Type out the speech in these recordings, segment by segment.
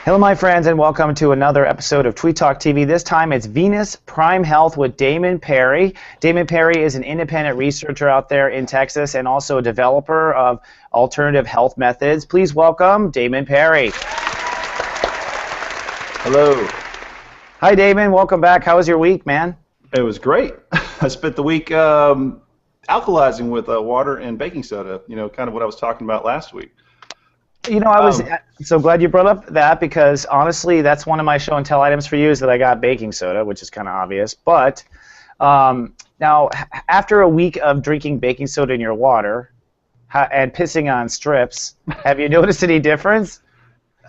Hello, my friends, and welcome to another episode of Tweet Talk TV. This time it's Venus Prime Health with Damon Perry. Damon Perry is an independent researcher out there in Texas and also a developer of alternative health methods. Please welcome Damon Perry. Hello. Hi, Damon. Welcome back. How was your week, man? It was great. I spent the week alkalizing with water and baking soda, kind of what I was talking about last week. I was so glad you brought up that because, honestly, that's one of my show and tell items for you is that I got baking soda, which is kind of obvious. But now, after a week of drinking baking soda in your water and pissing on strips, have you noticed any difference?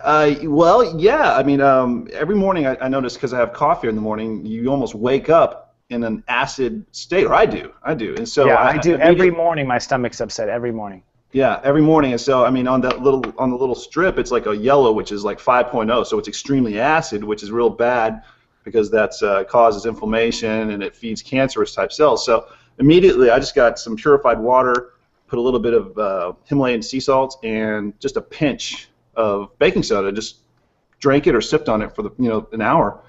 Well, yeah. I mean, every morning I notice because I have coffee in the morning, you almost wake up in an acid state, or I do. And so yeah, I do. Every morning my stomach's upset, every morning. Yeah, every morning. And so, I mean, on the little strip, it's like a yellow, which is like 5.0, so it's extremely acid, which is real bad because that causes inflammation and it feeds cancerous type cells. So immediately I just got some purified water, put a little bit of Himalayan sea salt, and just a pinch of baking soda. Just drank it or sipped on it for an hour.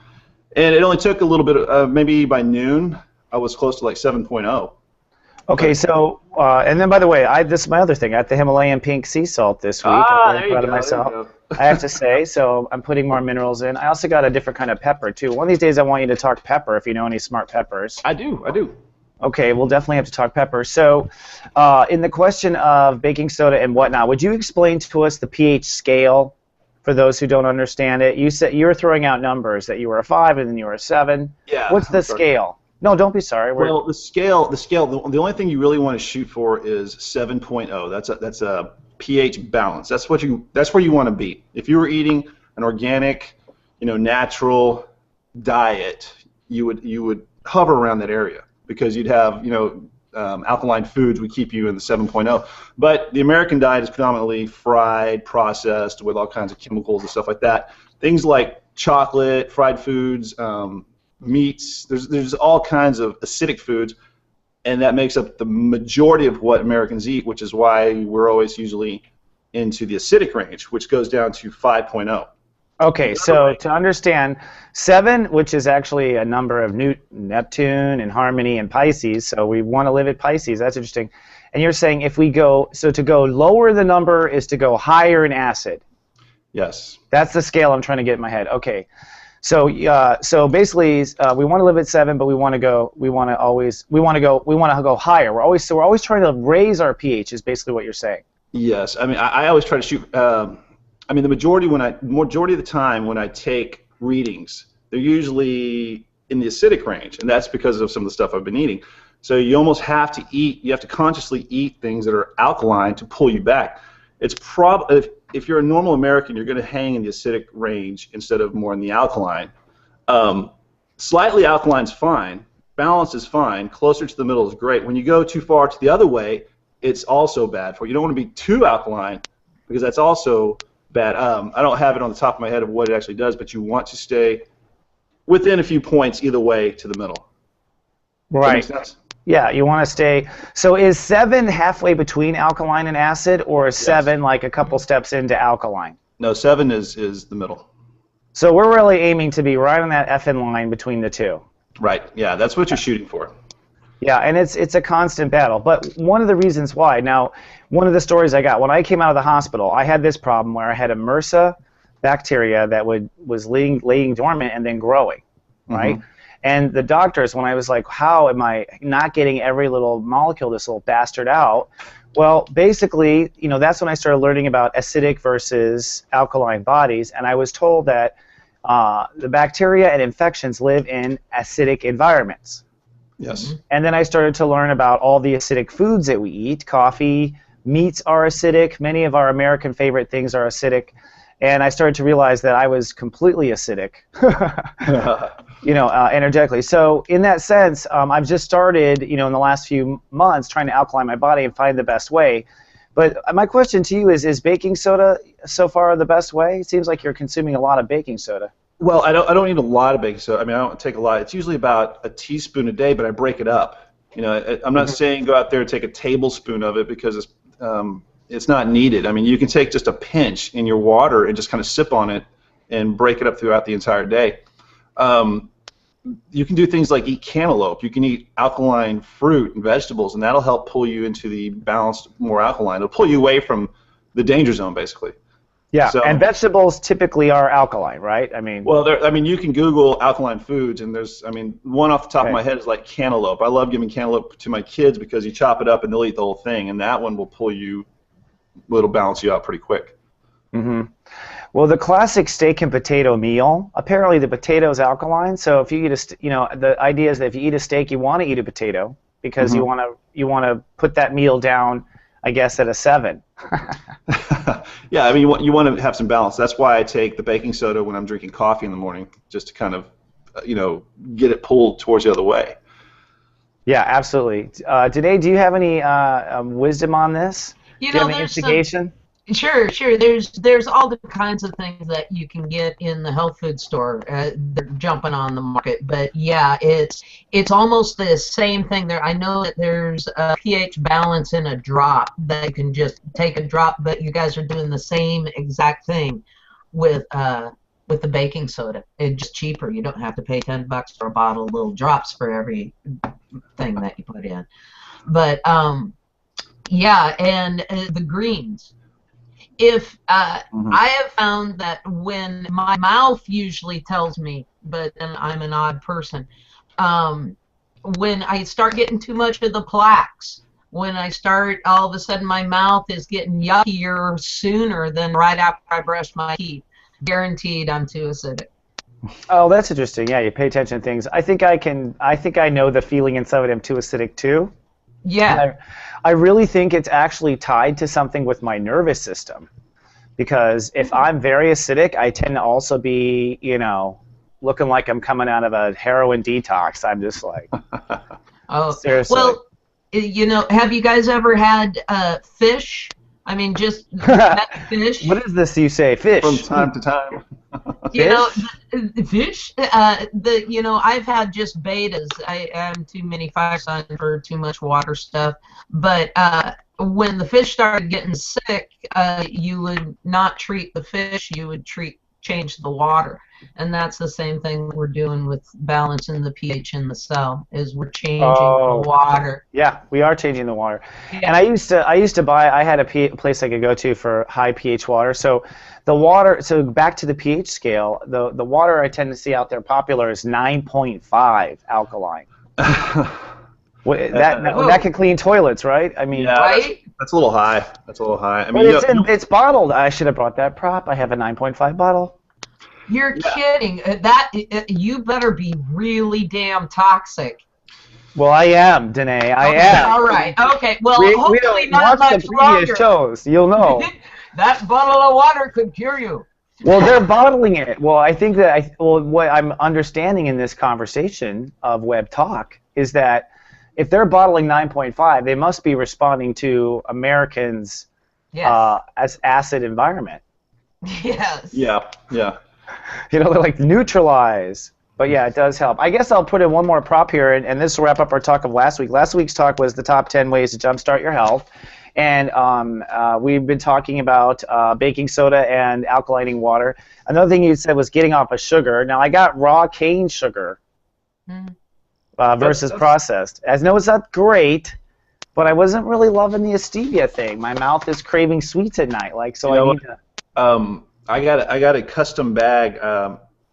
And it only took a little bit, maybe by noon, I was close to like 7.0. Okay, so, and then by the way, this is my other thing. I got the Himalayan pink sea salt this week. I'm very proud of myself, I have to say, so I'm putting more minerals in. I also got a different kind of pepper, too. One of these days I want you to talk pepper, if you know any smart peppers. I do. Okay, we'll definitely have to talk pepper. So, in the question of baking soda and whatnot, would you explain to us the pH scale for those who don't understand it? You said you were throwing out numbers, that you were a 5 and then you were a 7. Yeah. What's the scale? No, don't be sorry. Well, the scale. The only thing you really want to shoot for is 7.0. That's a pH balance. That's where you want to be. If you were eating an organic, natural diet, you would hover around that area because you'd have, alkaline foods would keep you in the 7.0. But the American diet is predominantly fried, processed with all kinds of chemicals and stuff like that. Things like chocolate, fried foods. Meats, there's all kinds of acidic foods, and that makes up the majority of what Americans eat, which is why we're always usually into the acidic range, which goes down to 5.0. Okay, so to understand, 7, which is actually a number of Neptune and Harmony and Pisces, so we want to live at Pisces. That's interesting. And you're saying if we go, so to go lower the number is to go higher in acid. Yes. That's the scale I'm trying to get in my head. Okay. So basically, we want to live at 7, but we want to go higher. We're always trying to raise our pH. Is basically what you're saying. Yes, I mean I always try to shoot. The majority of the time when I take readings, they're usually in the acidic range, and that's because of some of the stuff I've been eating. So you almost have to eat. You have to consciously eat things that are alkaline to pull you back. It's if you're a normal American, you're going to hang in the acidic range instead of more in the alkaline. Slightly alkaline is fine. Balanced is fine. Closer to the middle is great. When you go too far to the other way, it's also bad for you. You don't want to be too alkaline because that's also bad. I don't have it on the top of my head of what it actually does, but you want to stay within a few points either way to the middle. Right. Does that make sense? Yeah, you want to stay. So is 7 halfway between alkaline and acid, or is 7 like a couple steps into alkaline? No, 7 is the middle. So we're really aiming to be right on that effing line between the two. Right. Yeah, that's what you're shooting for. Yeah, and it's a constant battle. But one of the reasons why, now, one of the stories I got, when I came out of the hospital, I had this problem where I had a MRSA bacteria that was laying dormant and then growing, right? Mm-hmm. And the doctors, when I was like, how am I not getting every little molecule, this little bastard out? Well, basically, that's when I started learning about acidic versus alkaline bodies, and I was told that the bacteria and infections live in acidic environments. Yes. And then I started to learn about all the acidic foods that we eat. Coffee, meats are acidic. Many of our American favorite things are acidic. And I started to realize that I was completely acidic, energetically. So in that sense, I've just started, in the last few months trying to alkaline my body and find the best way. But my question to you is baking soda so far the best way? It seems like you're consuming a lot of baking soda. Well, I don't need a lot of baking soda. I mean, I don't take a lot. It's usually about a teaspoon a day, but I break it up. I'm not saying go out there and take a tablespoon of it because it's not needed. I mean, you can take just a pinch in your water and just kind of sip on it and break it up throughout the entire day. You can do things like eat cantaloupe. You can eat alkaline fruit and vegetables, and that'll help pull you into the balanced, more alkaline. It'll pull you away from the danger zone, basically. Yeah, so, and vegetables typically are alkaline, right? I mean, well, you can Google alkaline foods, and one off the top of my head is like cantaloupe. I love giving cantaloupe to my kids because you chop it up and they'll eat the whole thing, and that one will it'll balance you out pretty quick. Mm-hmm. Well, the classic steak and potato meal, apparently the potato is alkaline. So if you eat the idea is that if you eat a steak, you want to eat a potato because you want to put that meal down, I guess, at a 7. Yeah, I mean, you want to have some balance. That's why I take the baking soda when I'm drinking coffee in the morning, just to kind of, get it pulled towards the other way. Yeah, absolutely. Danae, do you have any wisdom on this? Do you have any instigation? Sure. There's all different kinds of things that you can get in the health food store. They're jumping on the market, but yeah, it's almost the same thing. I know that there's a pH balance in a drop that you can just take a drop, but you guys are doing the same exact thing with the baking soda. It's just cheaper. You don't have to pay $10 for a bottle of little drops for every thing that you put in. But yeah, and the greens. If I have found that when my mouth usually tells me, but then I'm an odd person, when I start getting too much of the plaques, when I start, all of a sudden my mouth is getting yuckier sooner than right after I brush my teeth, guaranteed I'm too acidic. Oh, that's interesting. Yeah, you pay attention to things. I think I know the feeling inside I'm too acidic too. Yeah. I really think it's actually tied to something with my nervous system, because if I'm very acidic, I tend to also be, looking like I'm coming out of a heroin detox. I'm just like, oh, seriously. Well, have you guys ever had fish? I mean, just fish. What is this you say? Fish. From time to time. Fish. I've had just betas. I'm too many fire signs for too much water stuff. But when the fish started getting sick, you would not treat the fish. You would change the water. And that's the same thing we're doing with balancing the pH in the cell, is we're changing the water. Yeah, we are changing the water. Yeah. And I used to buy, I had a place I could go to for high pH water. So the water, so back to the pH scale, the water I tend to see out there popular is 9.5 alkaline. That can clean toilets, right? I mean, yeah, right? That's a little high. I mean, but it's bottled. I should have brought that prop. I have a 9.5 bottle. You're kidding. You better be really damn toxic. Well, I am, Danae. I am. All right. Okay. Well, we hopefully don't not watch much the previous longer. shows. You'll know. That bottle of water could cure you. Well, they're bottling it. Well, I think that what I'm understanding in this conversation of Web Talk is that if they're bottling 9.5, they must be responding to Americans' as acid environment. Yes. Yeah. They're like neutralize. But yeah, it does help. I guess I'll put in one more prop here, and this will wrap up our talk of last week. Last week's talk was the top 10 ways to jumpstart your health. And we've been talking about baking soda and alkalining water. Another thing you said was getting off of sugar. Now, I got raw cane sugar versus processed. I know it's not great, but I wasn't really loving the stevia thing. My mouth is craving sweets at night. I need to... I got a custom bag.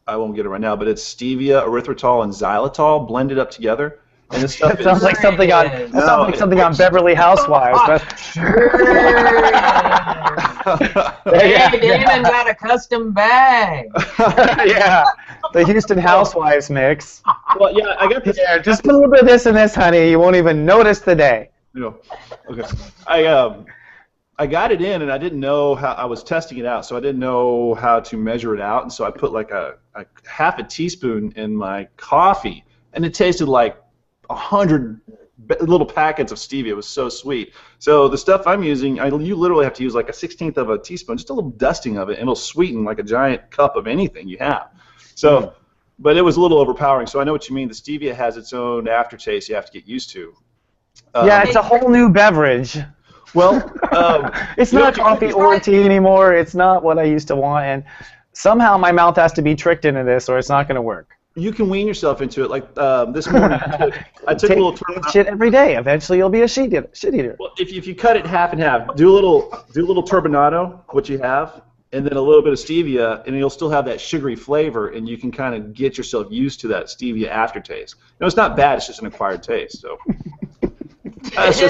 I won't get it right now, but it's stevia, erythritol, and xylitol blended up together. And this stuff sounds like something on Beverly Housewives. Hey, Damon got a custom bag. Yeah, the Houston Housewives mix. Well, yeah, I got this. Yeah, just put a little bit of this in this, honey. You won't even notice the day. Okay. I got it in, and I didn't know how. I was testing it out, so I didn't know how to measure it out, and so I put like a half a teaspoon in my coffee, and it tasted like 100 little packets of stevia. It was so sweet. So the stuff I'm using, you literally have to use like a 1/16 of a teaspoon, just a little dusting of it, and it'll sweeten like a giant cup of anything you have. So, but it was a little overpowering. So I know what you mean. The stevia has its own aftertaste you have to get used to. Yeah, it's a whole new beverage. Well, it's not coffee or tea anymore. It's not what I used to want. And somehow my mouth has to be tricked into this, or it's not going to work. You can wean yourself into it. Like this morning, I took a little shit every day. Eventually, you'll be a shit eater. Well, if you cut it half and half, do a little turbinado, what you have, and then a little bit of stevia, and you'll still have that sugary flavor, and you can kind of get yourself used to that stevia aftertaste. No, it's not bad. It's just an acquired taste. So That's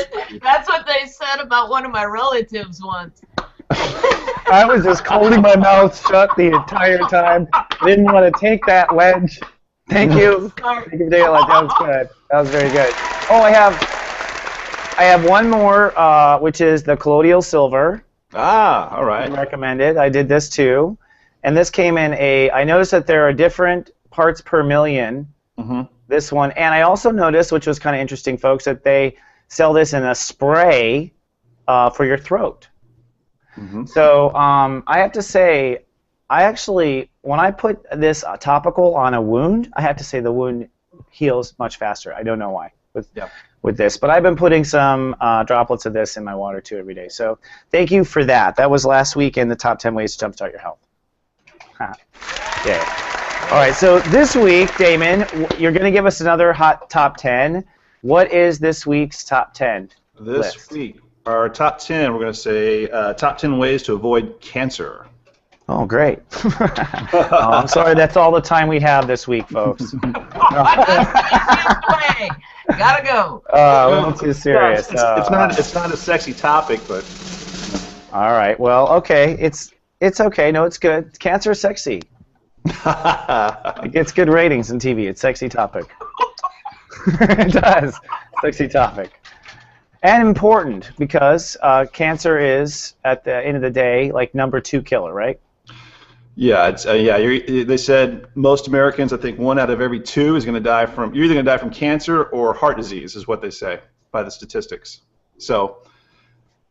what they said about one of my relatives once. I was just holding my mouth shut the entire time. I didn't want to take that wedge. Thank you. Thank you, Daylight. That was good. That was very good. Oh, I have one more, which is the Colloidal Silver. Ah, all right. I recommend it. I did this too, and this came in I noticed that there are different parts per million. Mm-hmm. This one, and I also noticed, which was kind of interesting, folks, that they sell this in a spray for your throat. Mm-hmm. So I have to say, when I put this topical on a wound, I have to say the wound heals much faster. I don't know why with this, but I've been putting some droplets of this in my water too every day. So thank you for that. That was last week in the top 10 ways to jumpstart your health. Yeah. All right. So this week, Damon, you're going to give us another hot top 10. What is this week's top 10? This week, our top 10, we're going to say top 10 ways to avoid cancer. Oh, great. I'm sorry, that's all the time we have this week, folks. Gotta go. A little too serious. It's not a sexy topic, but... All right, well, okay. It's okay. No, it's good. Cancer is sexy. It gets good ratings on TV. It's a sexy topic. It does. Sexy topic. And important, because cancer is, at the end of the day, like #2 killer, right? Yeah, it's they said most Americans, I think 1 out of every 2 is going to die from. You're either going to die from cancer or heart disease, is what they say by the statistics. So.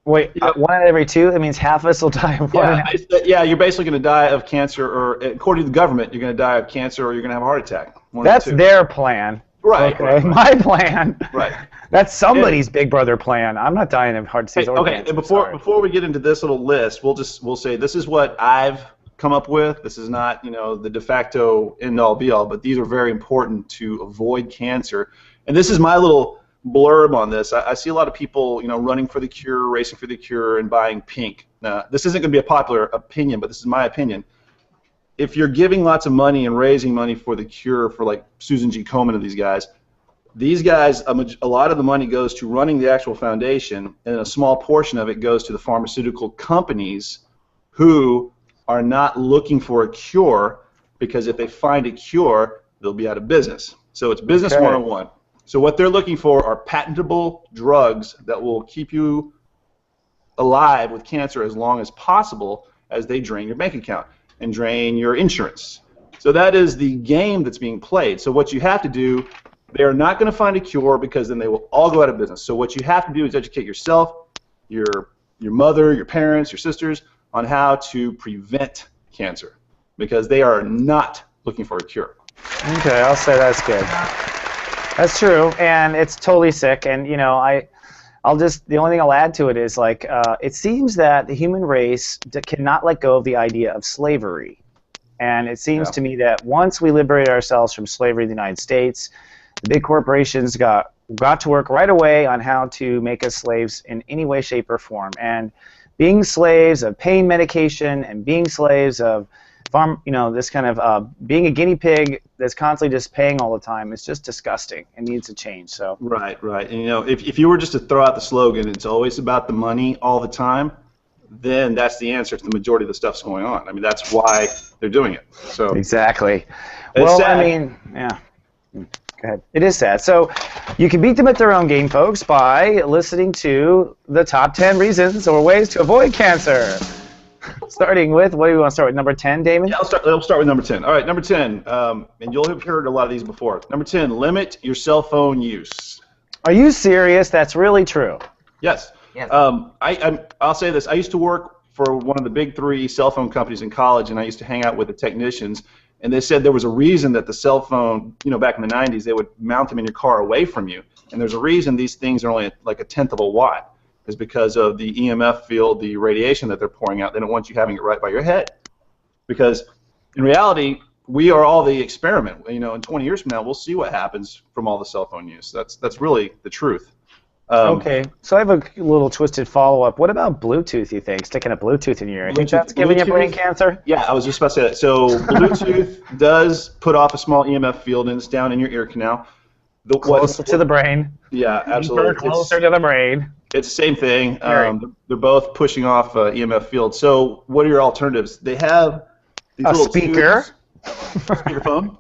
Wait, 1 out of every 2? That means half of us will die of one. Yeah, you're basically going to die of cancer, or according to the government, you're going to die of cancer, or you're going to have a heart attack. That's their plan. Right. Okay. Right. My plan. Right. That's somebody's big brother plan. I'm not dying of heart disease. Okay. And before we get into this little list, we'll say this is what I've come up with. This is not the de facto end all be all, but these are very important to avoid cancer. And this is my little blurb on this. I see a lot of people running for the cure, racing for the cure, and buying pink. Now, this isn't going to be a popular opinion, but this is my opinion. If you're giving lots of money and raising money for the cure, for like Susan G. Komen and these guys, a lot of the money goes to running the actual foundation, and a small portion of it goes to the pharmaceutical companies who are not looking for a cure, because if they find a cure, they'll be out of business. So it's business 101. So what they're looking for are patentable drugs that will keep you alive with cancer as long as possible, as they drain your bank account and drain your insurance. So that is the game that's being played. So what you have to do, they are not going to find a cure, because then they will all go out of business. So what you have to do is educate yourself, your mother, your parents, your sisters, on how to prevent cancer, because they are not looking for a cure. Okay, I'll say that's good. That's true, and it's totally sick. And the only thing I'll add to it is it seems that the human race cannot let go of the idea of slavery, and it seems to me that once we liberate ourselves from slavery in the United States, the big corporations got to work right away on how to make us slaves in any way, shape, or form. And being slaves of pain medication and being slaves of this kind of being a guinea pig that's constantly just paying all the time, it's just disgusting. It needs to change. So right. And if you were just to throw out the slogan, it's always about the money all the time, then that's the answer to the majority of the stuff's going on. I mean, that's why they're doing it. So exactly. Well, sad. I mean, yeah. Go ahead. It is sad. So you can beat them at their own game, folks, by listening to the top 10 reasons or ways to avoid cancer. Starting with, what do you want to start with, number 10, Damon? Yeah, I'll start with number 10. All right, number 10, and you'll have heard a lot of these before. Number 10, limit your cell phone use. Are you serious? That's really true. Yes. I'll say this. I used to work for one of the big 3 cell phone companies in college, and I used to hang out with the technicians. And they said there was a reason that the cell phone, back in the 90s, they would mount them in your car away from you. And there's a reason these things are only like 1/10 of a watt, is because of the EMF field, the radiation that they're pouring out. They don't want you having it right by your head. Because in reality, we are all the experiment. You know, in 20 years from now, we'll see what happens from all the cell phone use. That's really the truth. Okay, so I have a little twisted follow-up. What about Bluetooth, you think? Sticking a Bluetooth in your ear. You think that's giving you brain cancer? Yeah, I was just about to say that. So Bluetooth does put off a small EMF field, and it's down in your ear canal. Closer to the brain. Yeah, absolutely. Closer to the brain. It's the same thing. They're both pushing off EMF field. So what are your alternatives? They have these little speaker. Speakerphone.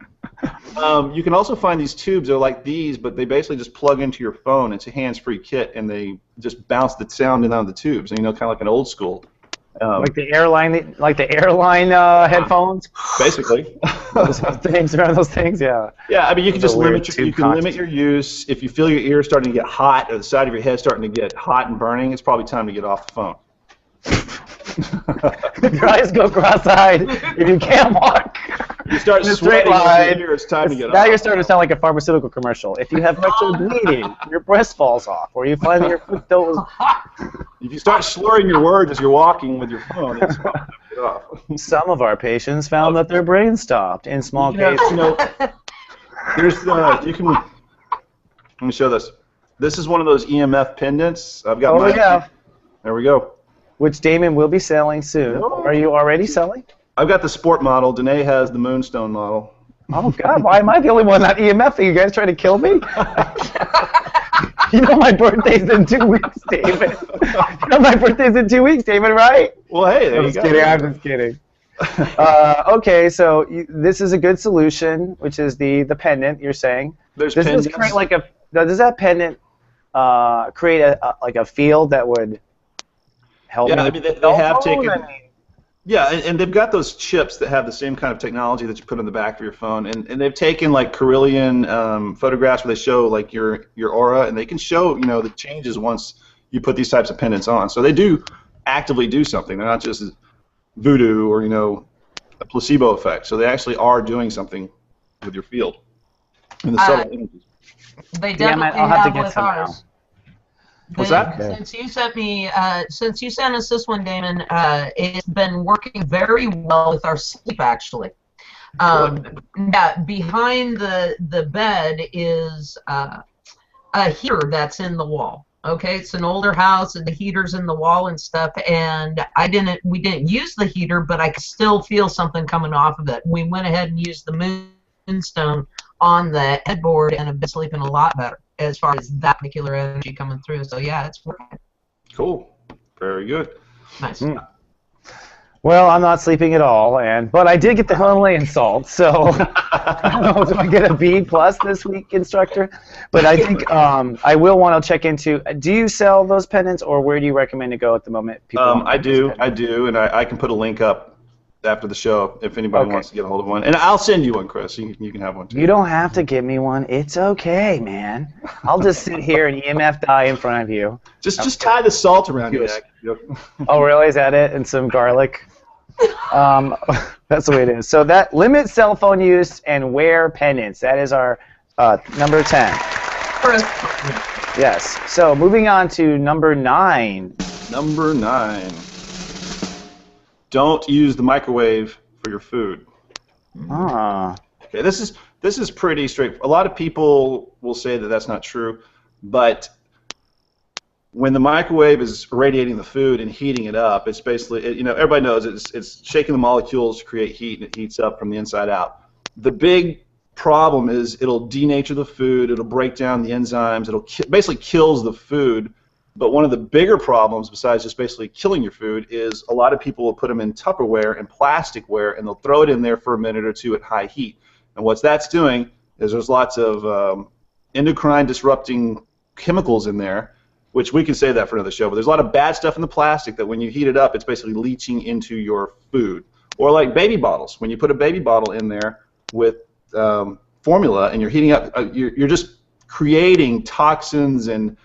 You can also find these tubes. They're like these, but they basically just plug into your phone. It's a hands-free kit, and they just bounce the sound in on the tubes. And, you know, kind of like an old school. Like the airline headphones. Basically. Those things around those things, yeah. Yeah, I mean, you can just limit your use. If you feel your ear starting to get hot, or the side of your head starting to get hot and burning, it's probably time to get off the phone. Your eyes go cross-eyed if you can't walk. You start in a straight line. It's time to get off. Now you're starting to sound like a pharmaceutical commercial. If you have rectal bleeding, your breast falls off, or you find that your foot goes. If you start slurring your words as you're walking with your phone, it's time to get off. Some of our patients found that their brain stopped in small cases. You know, here's you can. Let me show this. This is one of those EMF pendants. I've got mine. Yeah. There we go. Which Damon will be selling soon. Oh. Are you already selling? I've got the sport model. Danae has the Moonstone model. Oh, God. Why am I the only one not EMF? Are you guys trying to kill me? You know my birthday's in 2 weeks, David. You know my birthday's in 2 weeks, David, right? Well, hey, there you go. I'm just kidding. Okay, so this is a good solution, which is the pendant, you're saying. There's pendants. Does that pendant create a field that would help me? I mean, they have taken... Yeah, and they've got those chips that have the same kind of technology that you put on the back of your phone, and they've taken like Carillion photographs where they show like your aura, and they can show, you know, the changes once you put these types of pendants on. So they do actively do something. They're not just voodoo or, you know, a placebo effect. So they actually are doing something with your field and the subtle images. They definitely have with ours. What's that? Since you sent us this one, Damon, it's been working very well with our sleep, actually. Yeah, behind the bed is a heater that's in the wall. Okay, it's an older house, and the heater's in the wall and stuff. And we didn't use the heater, but I could still feel something coming off of it. We went ahead and used the Moonstone on the headboard, and I've been sleeping a lot better as far as that particular energy coming through. So yeah, it's working. Cool. Very good. Nice. Well, I'm not sleeping at all, but I did get the Himalayan salt, so I don't know, do I get a B+ this week, instructor? But I think I will want to check into, do you sell those pendants, or where do you recommend to go at the moment? I do, and I can put a link up after the show if anybody wants to get a hold of one. And I'll send you one, Chris. You can have one too. You don't have to give me one. It's okay, man. I'll just sit here and EMF die in front of you. Just tie the salt around your neck. Oh, really? Is that it? And some garlic? That's the way it is. So that limit cell phone use and wear pendants. That is our number 10. Yes. So moving on to number 9. Number 9. Don't use the microwave for your food. Okay, this is pretty straightforward. A lot of people will say that that's not true, but when the microwave is radiating the food and heating it up, it's basically, you know, everybody knows it's shaking the molecules to create heat, and it heats up from the inside out. The big problem is it'll denature the food, it'll break down the enzymes, it'll basically kills the food. But one of the bigger problems, besides just basically killing your food, is a lot of people will put them in Tupperware and plasticware, and they'll throw it in there for a minute or two at high heat. And what that's doing is there's lots of endocrine disrupting chemicals in there, which we can say that for another show. But there's a lot of bad stuff in the plastic that when you heat it up, it's basically leaching into your food. Or like baby bottles. When you put a baby bottle in there with formula and you're heating up, you're just creating toxins and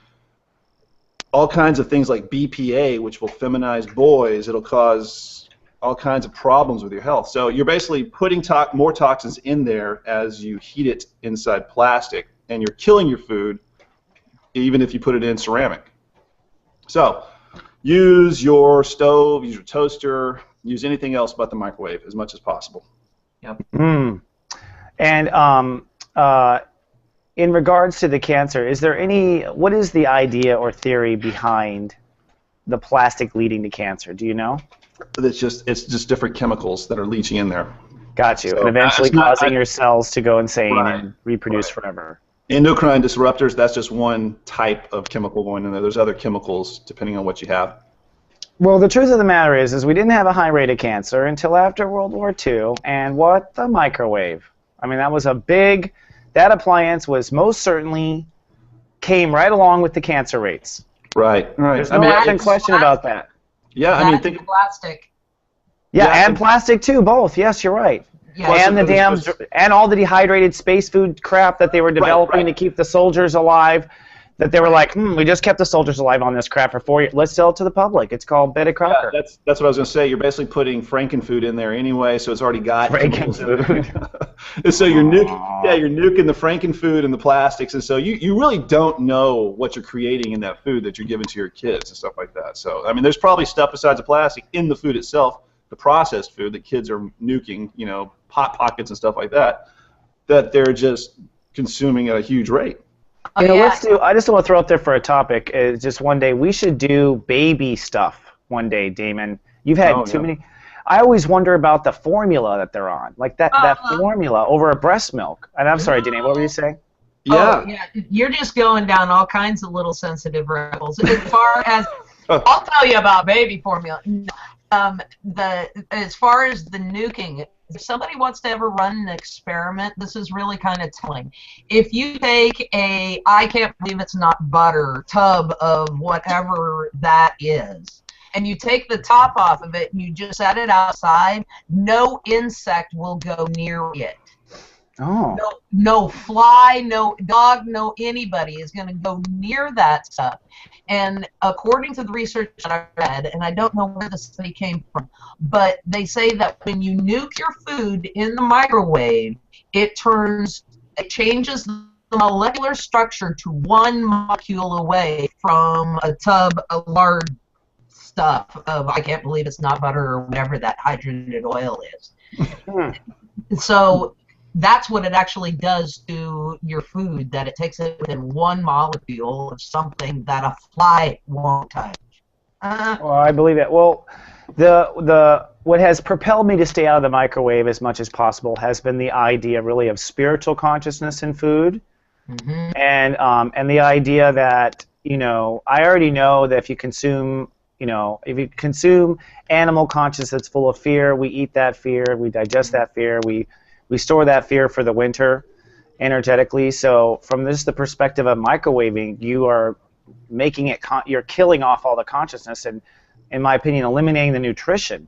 all kinds of things like BPA, which will feminize boys. It'll cause all kinds of problems with your health. So you're basically putting more toxins in there as you heat it inside plastic, and you're killing your food even if you put it in ceramic. So use your stove, use your toaster, use anything else but the microwave as much as possible. Yep. And in regards to the cancer, what is the idea or theory behind the plastic leading to cancer? Do you know? It's just different chemicals that are leaching in there. Got you. So, and eventually causing your cells to go insane Right. and reproduce forever. Endocrine disruptors, that's just one type of chemical going in there. There's other chemicals depending on what you have. Well, the truth of the matter is we didn't have a high rate of cancer until after World War II, and what? The microwave. I mean, that appliance was most certainly came right along with the cancer rates. Right. There's no question about that. Yeah, I mean, think plastic. Yeah, and plastic too, both. Yes, you're right. Yeah. And all the dehydrated space food crap that they were developing to keep the soldiers alive. That they were like, we just kept the soldiers alive on this crap for 4 years. Let's sell it to the public. It's called Betty Crocker. Yeah, that's what I was going to say. You're basically putting frankenfood in there anyway, so it's already got frankenfood. So you're nuking the frankenfood and the plastics, and so you really don't know what you're creating in that food that you're giving to your kids and stuff like that. So I mean, there's probably stuff besides the plastic in the food itself, the processed food that kids are nuking, Hot Pockets and stuff like that, that they're just consuming at a huge rate. I just want to throw out there for a topic. Is just one day we should do baby stuff. One day, Damon. You've had too many. I always wonder about the formula that they're on, like that formula over a breast milk. And I'm sorry, Danae, what were you saying? Yeah. Oh, yeah. You're just going down all kinds of little sensitive rabbits. As far as I'll tell you about baby formula. As far as the nuking. If somebody wants to ever run an experiment, this is really kind of telling. If you take I can't believe it's not butter, tub of whatever that is, and you take the top off of it and you just set it outside, no insect will go near it. Oh. No fly, no dog, no anybody is going to go near that stuff. And according to the research that I read, and I don't know where the study came from, but they say that when you nuke your food in the microwave, it changes the molecular structure to one molecule away from a tub of large stuff of I can't believe it's not butter or whatever that hydrogenated oil is. So that's what it actually does to your food, that it takes it within one molecule of something that a fly won't touch. Well, I believe it. Well, what has propelled me to stay out of the microwave as much as possible has been the idea really of spiritual consciousness in food. And the idea that, I already know that if you consume animal consciousness that's full of fear, we eat that fear, we digest that fear, we store that fear for the winter energetically. So from the perspective of microwaving, you are making it, you're killing off all the consciousness and, in my opinion, eliminating the nutrition,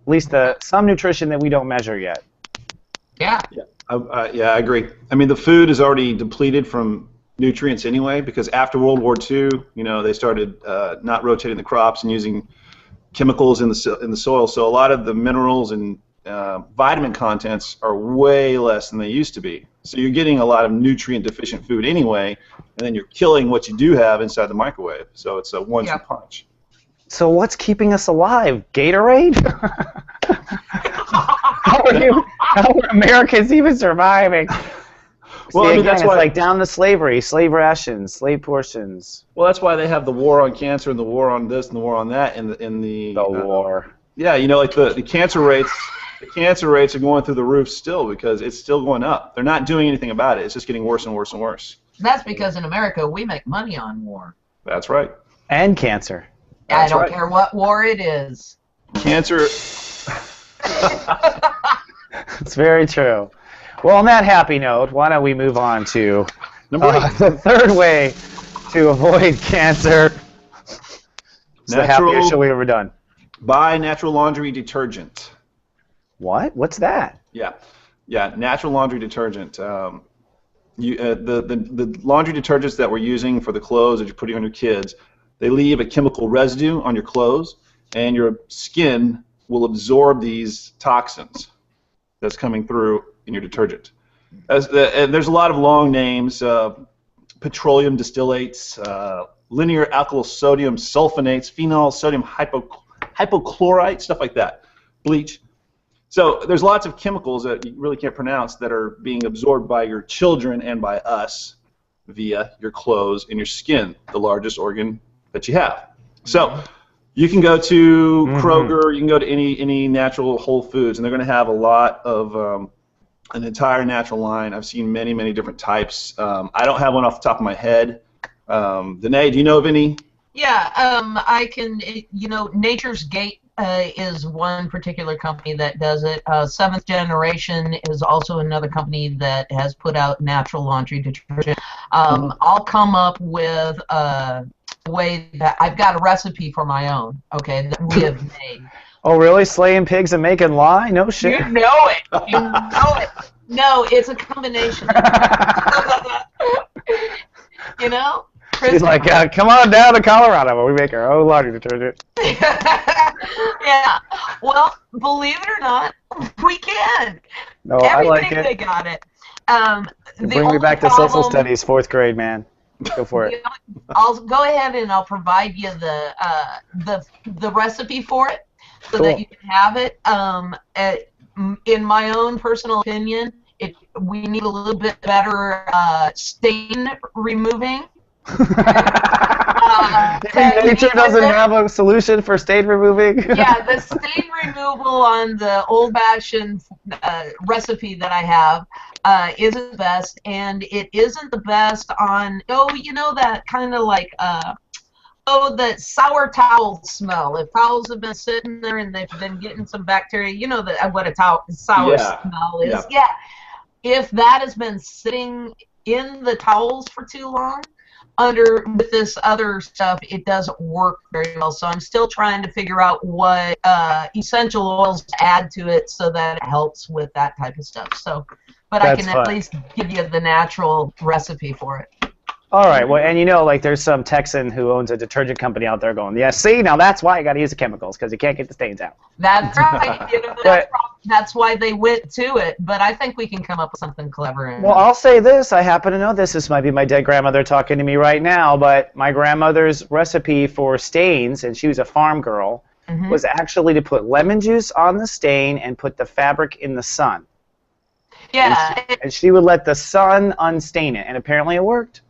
at least some nutrition that we don't measure yet. Yeah. I agree. I mean, the food is already depleted from nutrients anyway, because after World War II, they started not rotating the crops and using chemicals in the soil. So a lot of the minerals and vitamin contents are way less than they used to be. So you're getting a lot of nutrient-deficient food anyway, and then you're killing what you do have inside the microwave. So it's a one-two punch. So what's keeping us alive? Gatorade? How are Americans even surviving? Well, See, that's why, it's like down to slavery, slave rations, slave portions. Well, that's why they have the war on cancer and the war on this and the war on that in the war. Yeah, like the cancer rates. The cancer rates are going through the roof still because it's still going up. They're not doing anything about it. It's just getting worse and worse and worse. That's because in America we make money on war. That's right. And cancer. I don't care what war it is. Cancer. It's very true. Well, on that happy note, why don't we move on to the third way to avoid cancer. It's the happiest show we've ever done. Buy natural laundry detergent. What? What's that? Yeah, natural laundry detergent. The laundry detergents that we're using for the clothes that you're putting on your kids, they leave a chemical residue on your clothes, and your skin will absorb these toxins that's coming through in your detergent. And there's a lot of long names: petroleum distillates, linear alkyl sodium sulfonates, phenol sodium hypochlorite, stuff like that, bleach. So there's lots of chemicals that you really can't pronounce that are being absorbed by your children and by us via your clothes and your skin, the largest organ that you have. So you can go to Kroger, you can go to any natural Whole Foods, and they're going to have a lot of an entire natural line. I've seen many, many different types. I don't have one off the top of my head. Danae, do you know of any? Yeah, I can, Nature's Gate is one particular company that does it. Seventh Generation is also another company that has put out natural laundry detergent. I'll come up with a way that I've got a recipe for my own, okay, that we have made. Oh, really? Slaying pigs and making lye? No shit. You know it. You know it. No, it's a combination. You know? She's like, come on down to Colorado where we make our own laundry detergent. Yeah. Well, believe it or not, we can. No, I like it. They got it. Bring me back to social studies, 4th grade, man. Go for it. I'll go ahead and I'll provide you the recipe for it so that you can have it. In my own personal opinion, we need a little bit better stain removing. Nature doesn't have a solution for stain removing? Yeah, the stain removal on the old-fashioned recipe that I have isn't the best, and it isn't the best on, that kind of like, that sour towel smell. If towels have been sitting there and they've been getting some bacteria, what a sour smell is. Yeah. If that has been sitting in the towels for too long, with this other stuff, it doesn't work very well. So I'm still trying to figure out what essential oils to add to it so that it helps with that type of stuff. So, but I can at least give you the natural recipe for it. All right. Well, and there's some Texan who owns a detergent company out there going, yeah, see, now that's why you got to use the chemicals, because you can't get the stains out. That's right. That's why they went to it. But I think we can come up with something clever. Well, I'll say this. I happen to know this. This might be my dead grandmother talking to me right now, but my grandmother's recipe for stains, and she was a farm girl, was actually to put lemon juice on the stain and put the fabric in the sun. Yeah. And she would let the sun unstain it, and apparently it worked.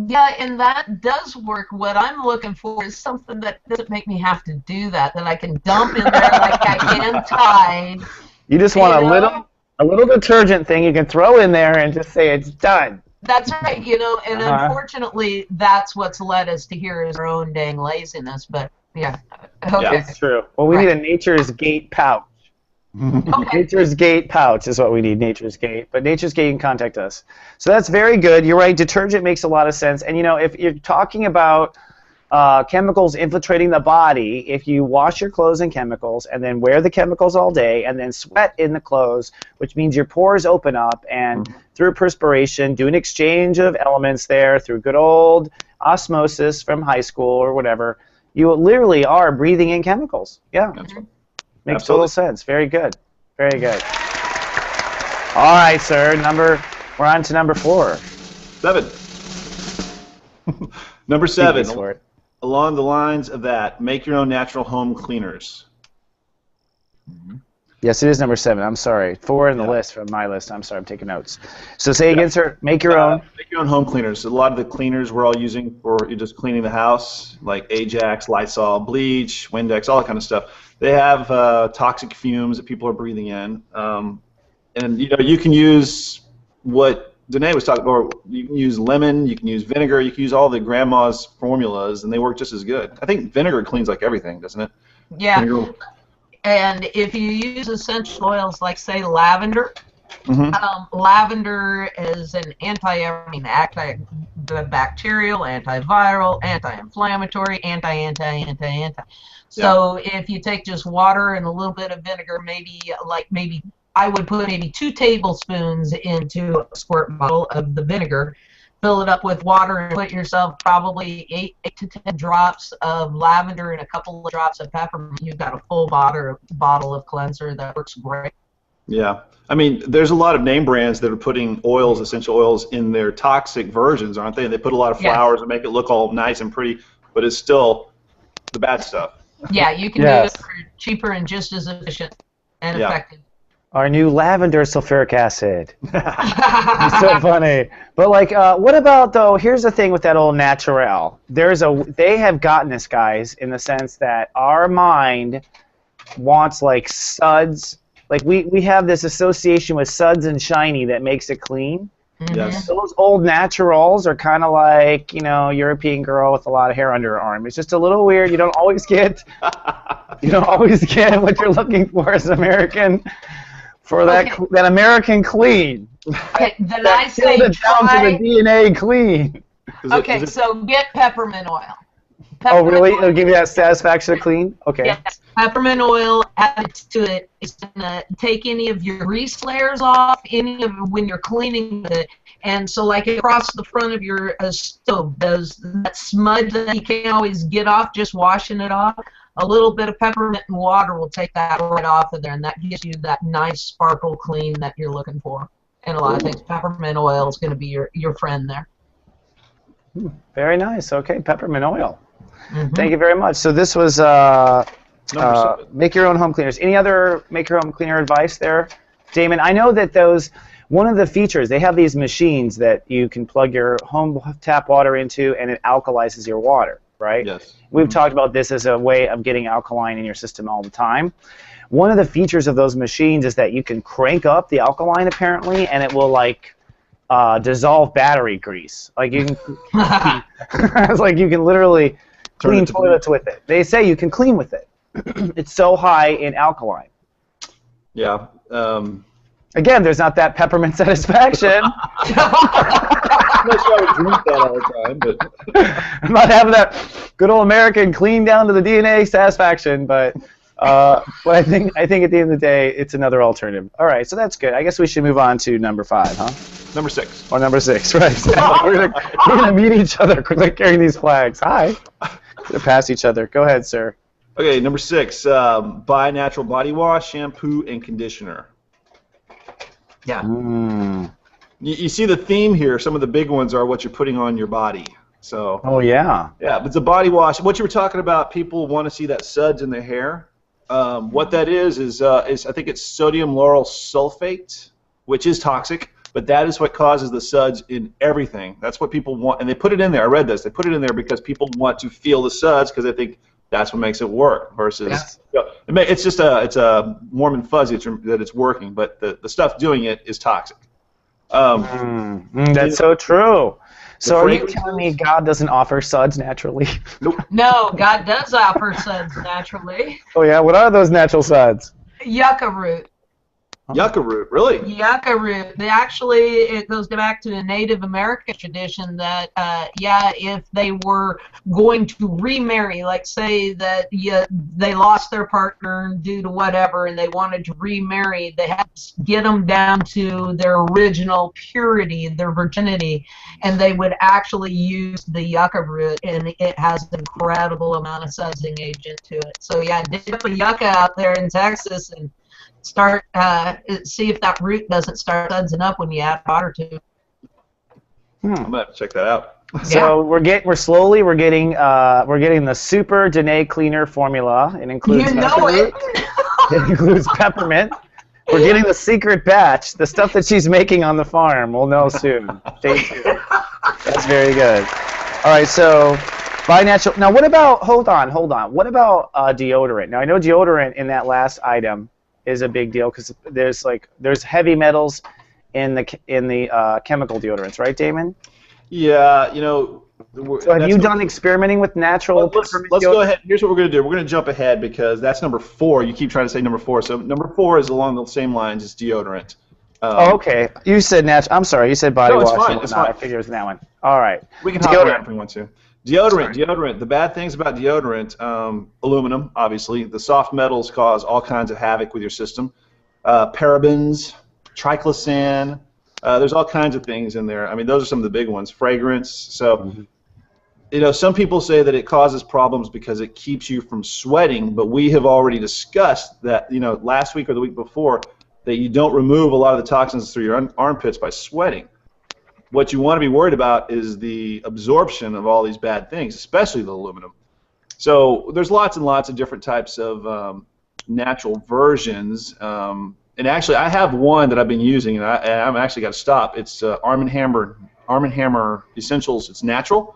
Yeah, and that does work. What I'm looking for is something that doesn't make me have to do that I can dump in there like I can Tide. You just want a little detergent thing you can throw in there and just say it's done. That's right, and unfortunately that's what's led us to here is our own dang laziness, but yeah. Okay. Yeah, that's true. Well, we need a Nature's Gate pouch. Okay. Nature's Gate pouch is what we need, Nature's Gate. But Nature's Gate can contact us. So that's very good. You're right, detergent makes a lot of sense. And, if you're talking about chemicals infiltrating the body, if you wash your clothes in chemicals and then wear the chemicals all day and then sweat in the clothes, which means your pores open up, and through perspiration, do an exchange of elements there through good old osmosis from high school or whatever, you literally are breathing in chemicals. Yeah. Makes total sense. Very good. Very good. All right, sir. We're on to number 4. 7. Number 7. Along the lines of that, make your own natural home cleaners. Yes, it is number 7. I'm sorry. 4 in the list from my list. I'm sorry. I'm taking notes. So say again, sir. Make your own. Make your own home cleaners. A lot of the cleaners we're all using for just cleaning the house, like Ajax, Lysol, bleach, Windex, all that kind of stuff. They have toxic fumes that people are breathing in, and you can use what Danae was talking about. You can use lemon, you can use vinegar, you can use all the grandma's formulas, and they work just as good. I think vinegar cleans like everything, doesn't it? Yeah. Vinegar. And if you use essential oils like, say, lavender, lavender is an antibacterial, antiviral, anti-inflammatory, anti. So if you take just water and a little bit of vinegar, maybe I would put maybe 2 tablespoons into a squirt bottle of the vinegar, fill it up with water, and put yourself probably 8 to 10 drops of lavender and a couple of drops of peppermint. You've got a full bottle of cleanser that works great. Yeah. I mean, there's a lot of name brands that are putting essential oils, in their toxic versions, aren't they? They put a lot of flowers and make it look all nice and pretty, but it's still the bad stuff. Yeah, you can do it for cheaper and just as efficient and effective. Our new lavender sulfuric acid. It's so funny. But like, what about though? Here's the thing with that old natural. They have gotten us, guys, in the sense that our mind wants like suds. Like we have this association with suds and shiny that makes it clean. Yes. Those old naturals are kind of like, European girl with a lot of hair under her arm. It's just a little weird. You don't always get what you're looking for as an American for that American clean. Okay, then I say down to the DNA clean. Okay, so get peppermint oil. Oh, really? It'll give you that satisfaction of clean? Okay. Yes. Peppermint oil added to it is going to take any of your grease layers off, when you're cleaning with it. And so like across the front of your stove, does that smudge that you can't always get off just washing it off, a little bit of peppermint and water will take that right off of there, and that gives you that nice sparkle clean that you're looking for. And a lot of things, peppermint oil is going to be your friend there. Very nice. Okay, peppermint oil. Mm-hmm. Thank you very much. So this was make your own home cleaners. Any other make your home cleaner advice there, Damon? I know that one of the features, they have these machines that you can plug your home tap water into and it alkalizes your water, right? Yes. We've talked about this as a way of getting alkaline in your system all the time. One of the features of those machines is that you can crank up the alkaline apparently, and it will like dissolve battery grease. Like you can, it's like you can literally clean toilets with it. They say you can clean with it. It's so high in alkaline. Yeah. Again, there's not that peppermint satisfaction. I'm not sure I would drink that all the time, but I'm not having that good old American clean down to the DNA satisfaction, but I think at the end of the day, it's another alternative. All right, so that's good. I guess we should move on to number 5, huh? Number 6. Or number 6, right? We're gonna meet each other carrying these flags. Hi. Gonna pass each other. Go ahead, sir. Okay, number 6. Buy natural body wash, shampoo, and conditioner. Yeah. You see the theme here. Some of the big ones are what you're putting on your body. So. Oh yeah. Yeah, but the body wash. What you were talking about, people want to see that suds in their hair. What that is I think it's sodium lauryl sulfate, which is toxic, but that is what causes the suds in everything. That's what people want, and they put it in there. I read this. They put it in there because people want to feel the suds because they think that's what makes it work. Versus, it's just a warm and fuzzy that it's working, but the stuff doing it is toxic. That's so true. So are you telling me God doesn't offer suds naturally? Nope. No, God does offer suds naturally. Oh yeah, what are those natural suds? Yucca root. Yucca root, really? Yucca root. It goes back to a Native American tradition that, if they were going to remarry, like say that they lost their partner due to whatever and they wanted to remarry, they had to get them down to their original purity, their virginity, and they would actually use the yucca root, and it has an incredible amount of sudsing agent to it. So yeah, dip a yucca out there in Texas and start see if that root doesn't start sudsing up when you add water to it. I'm gonna have to check that out. So we're getting the super Danae cleaner formula. It includes it includes peppermint. We're getting the secret batch, the stuff that she's making on the farm. We'll know soon. Stay tuned. That's very good. All right, so buy natural. Now, what about? Hold on. What about deodorant? Now, I know deodorant in that last item is a big deal because there's heavy metals in the chemical deodorants, right, Damon? Yeah, So have you done experimenting with natural? Let's go ahead. Here's what we're going to do. We're going to jump ahead because that's number 4. You keep trying to say number 4. So number 4 is along the same lines as deodorant. Okay. You said natural. I'm sorry. You said body wash. No, it's fine. I figured it was that one. All right. We can talk about it if we want to. Deodorant. The bad things about deodorant, aluminum, obviously. The soft metals cause all kinds of havoc with your system. Parabens, triclosan. There's all kinds of things in there. I mean, those are some of the big ones. Fragrance. So, some people say that it causes problems because it keeps you from sweating, but we have already discussed that, last week or the week before, that you don't remove a lot of the toxins through your armpits by sweating. What you want to be worried about is the absorption of all these bad things, especially the aluminum. So there's lots and lots of different types of natural versions, and And actually, I have one that I've been using, and I'm actually got to stop. It's Arm & Hammer Essentials. It's natural,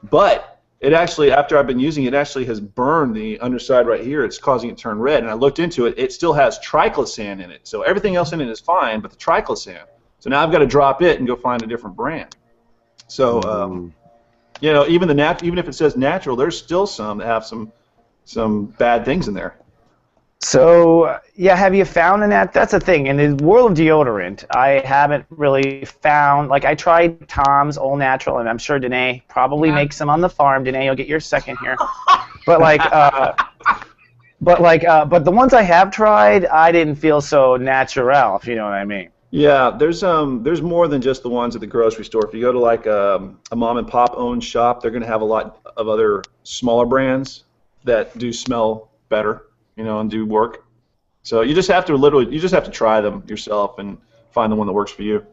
but it actually, after I've been using it, actually has burned the underside right here. It's causing it to turn red. And I looked into it. It still has triclosan in it. So everything else in it is fine, but the triclosan. So now I've got to drop it and go find a different brand. So, you know, even if it says natural, there's still some that have some bad things in there. So, yeah, have you found that's the thing. In the world of deodorant, I haven't really found, like I tried Tom's All Natural, and I'm sure Danae probably makes some on the farm. Danae, you'll get your second here. But but the ones I have tried, I didn't feel so natural, if you know what I mean. Yeah, there's more than just the ones at the grocery store. If you go to like a mom and pop owned shop, they're going to have a lot of other smaller brands that do smell better, you know, and do work. So you just have to try them yourself and find the one that works for you.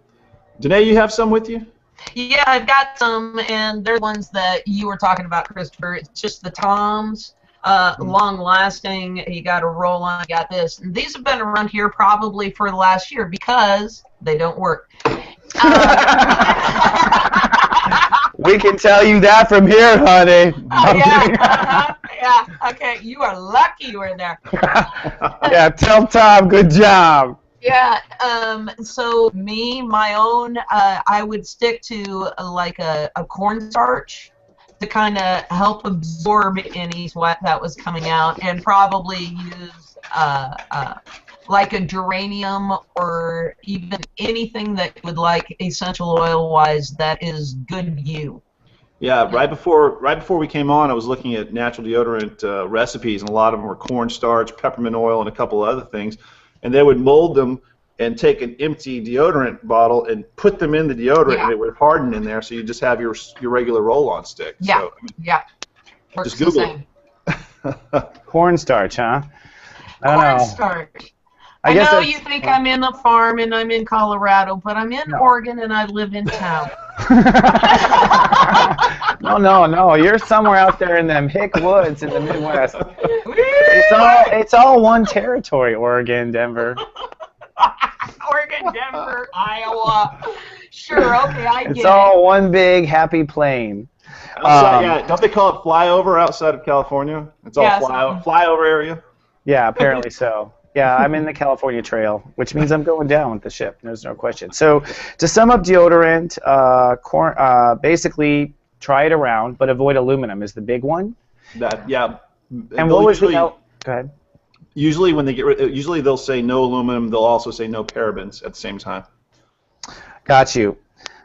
Danae, you have some with you? Yeah, I've got some, and they're ones that you were talking about, Christopher. It's just the Toms, long-lasting. You got a roll-on. You got this. And these have been around here probably for the last year because they don't work. We can tell you that from here, honey. Yeah, okay, you are lucky you were there. Yeah, tell Tom, good job. Yeah, so my own, I would stick to like a cornstarch to kind of help absorb any sweat that was coming out, and probably use like a geranium or even anything that would like essential oil-wise that is good to you. Yeah, right before we came on, I was looking at natural deodorant recipes, and a lot of them were cornstarch, peppermint oil, and a couple other things. And they would mold them and take an empty deodorant bottle and put them in the deodorant, and it would harden in there, so you just have your regular roll-on stick. Yeah, so, yeah. Just Google it. Cornstarch, huh? I don't know. Cornstarch. I know you think I'm in the farm and I'm in Colorado, but I'm in Oregon and I live in town. No. You're somewhere out there in them hick woods in the Midwest. It's all one territory, Oregon, Denver. Oregon, Denver, Iowa. Sure, okay, I get it. It's all one big happy plain. Yeah, don't they call it flyover outside of California? It's all flyover area. Yeah, apparently so. Yeah, I'm in the California Trail, which means I'm going down with the ship. There's no question. So to sum up deodorant, basically try it around, but avoid aluminum is the big one. And what was the... Go ahead. Usually when usually they'll say no aluminum. They'll also say no parabens at the same time. Got you.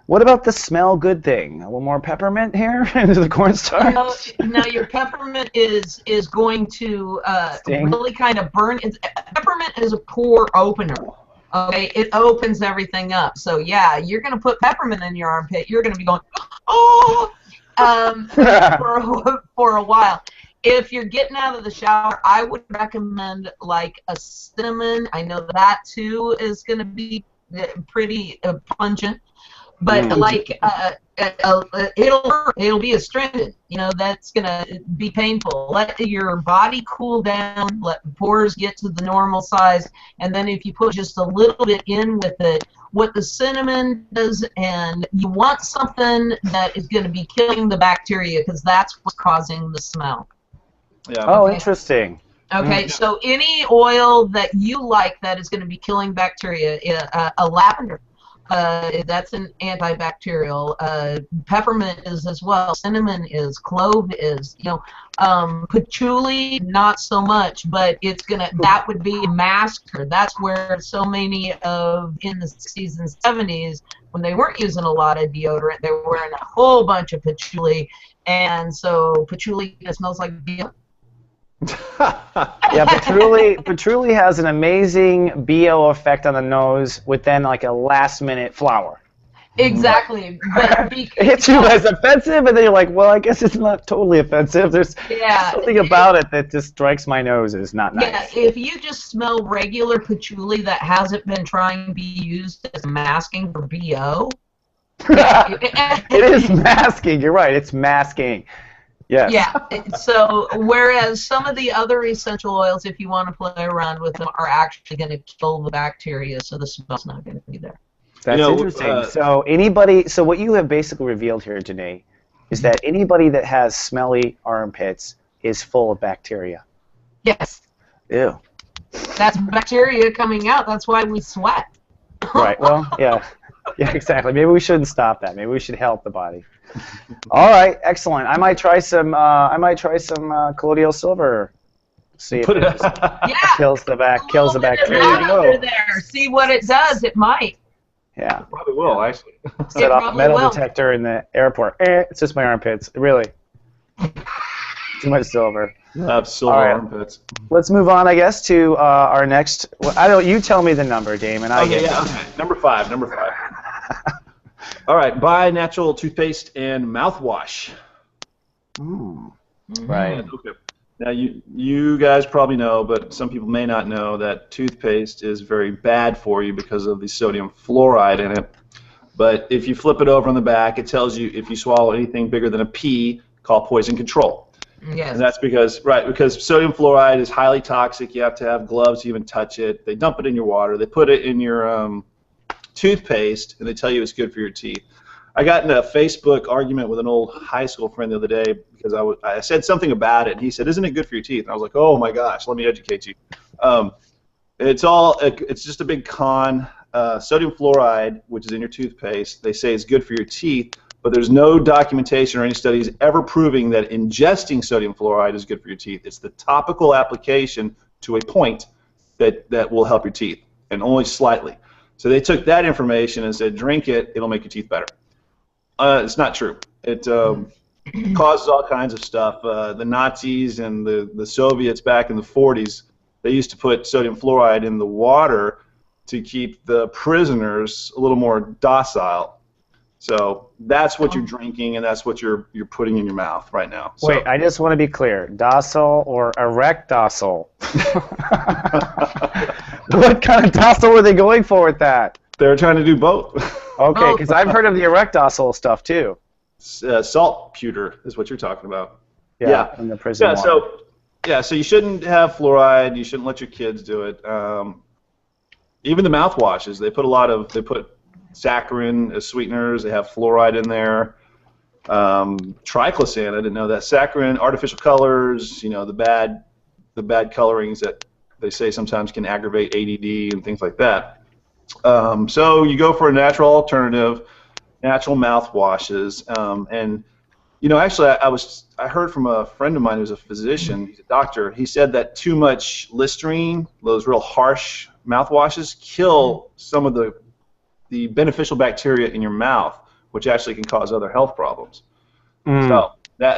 What about the smell good thing? A little more peppermint here into the cornstarch? No, your peppermint is going to really kind of burn. Peppermint is a pore opener. Okay, it opens everything up. So yeah, you're going to put peppermint in your armpit. You're going to be going, oh, for a while. If you're getting out of the shower, I would recommend like a cinnamon. I know that too is going to be pretty pungent. But like it'll be astringent, you know, that's gonna be painful. Let your body cool down, let the pores get to the normal size, and then if you put just a little bit in with it, what the cinnamon does, and you want something that is gonna be killing the bacteria because that's what's causing the smell. Yeah. Oh, interesting. Okay, so any oil that you like that is going to be killing bacteria, a lavender. That's an antibacterial. Peppermint is as well. Cinnamon is. Clove is. You know, patchouli not so much, but it's gonna. That would be a masker. That's where so many of in the 60s and 70s, when they weren't using a lot of deodorant, they were wearing a whole bunch of patchouli, and so patchouli smells like BO. Yeah, patchouli has an amazing BO effect on the nose with then like a last-minute flower. Exactly. But it hits you as offensive, and then you're like, well, I guess it's not totally offensive. There's something about it that just strikes my nose as not nice. Yeah, if you just smell regular patchouli that hasn't been trying to be used as masking for BO. It is masking. You're right. It's masking. Yes. Yeah. So whereas some of the other essential oils, if you want to play around with them, are actually going to kill the bacteria, so the smell's not going to be there. That's interesting. So what you have basically revealed here, Janae, is that anybody that has smelly armpits is full of bacteria. Yes. Ew. That's bacteria coming out. That's why we sweat. Right. Well, yeah. Yeah, exactly. Maybe we shouldn't stop that. Maybe we should help the body. All right, excellent. I might try some. Colloidal Silver. See if it kills the bacteria. Under there. See what it does. It might. Yeah. It probably will, actually. Set off a metal detector in the airport. It's just my armpits. Really. Too much silver. I have silver armpits. Let's move on, I guess, to our next. Well, I don't. You tell me the number, Damon. Okay. Number five. All right. Buy natural toothpaste and mouthwash. Right. Okay. Now you guys probably know, but some people may not know that toothpaste is very bad for you because of the sodium fluoride in it. But if you flip it over on the back, it tells you if you swallow anything bigger than a pea, call poison control. Yes. And that's because sodium fluoride is highly toxic. You have to have gloves to even touch it. They dump it in your water. They put it in your toothpaste, and they tell you it's good for your teeth. I got in a Facebook argument with an old high school friend the other day because I said something about it, and he said, "Isn't it good for your teeth?" And I was like, "Oh my gosh, let me educate you." It's just a big con. Sodium fluoride, which is in your toothpaste, they say is good for your teeth, but there's no documentation or any studies ever proving that ingesting sodium fluoride is good for your teeth. It's the topical application to a point that will help your teeth, and only slightly. So they took that information and said, drink it, it'll make your teeth better. It's not true. It causes all kinds of stuff. The Nazis and the Soviets back in the 40s, they used to put sodium fluoride in the water to keep the prisoners a little more docile. So that's what you're drinking, and that's what you're putting in your mouth right now. So. Wait, I just want to be clear. Docile or erect docile? What kind of docile were they going for with that? They're trying to do both. Okay, because I've heard of the erect docile stuff too. Saltpeter is what you're talking about. Yeah. In the prison water. So you shouldn't have fluoride. You shouldn't let your kids do it. Even the mouthwashes, they put saccharin as sweeteners. They have fluoride in there. Triclosan, I didn't know that. Saccharin, artificial colors, the bad colorings that they say sometimes can aggravate ADD and things like that. So you go for a natural alternative, natural mouthwashes, and actually I heard from a friend of mine who's a physician, he's a doctor. He said that too much Listerine, those real harsh mouthwashes, kill some of the beneficial bacteria in your mouth, which actually can cause other health problems. So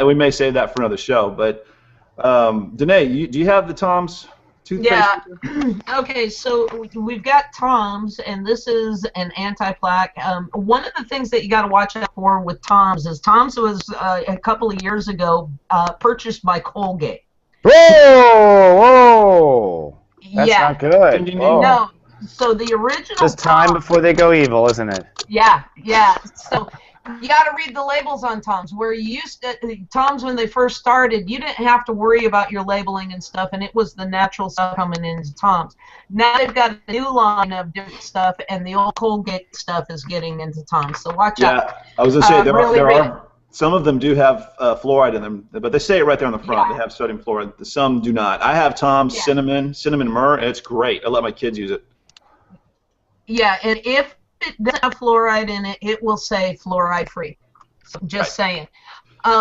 we may save that for another show. But Danae, do you have the Tom's toothpaste? Yeah. Okay, so we've got Tom's, and this is an anti-plaque. One of the things that you got to watch out for with Tom's is Tom's was a couple of years ago purchased by Colgate. Whoa! That's not good. Whoa. No. So the original. Just time before they go evil, isn't it? Yeah. So you got to read the labels on Tom's. Where you used to, Tom's when they first started, you didn't have to worry about your labeling and stuff, and it was the natural stuff coming into Tom's. Now they've got a new line of different stuff, and the old Colgate stuff is getting into Tom's. So watch out. Yeah, I was gonna say there are some of them do have fluoride in them, but they say it right there on the front. They have sodium fluoride. Some do not. I have Tom's cinnamon myrrh, and it's great. I let my kids use it. Yeah, and if it doesn't have fluoride in it, it will say fluoride free. So just saying.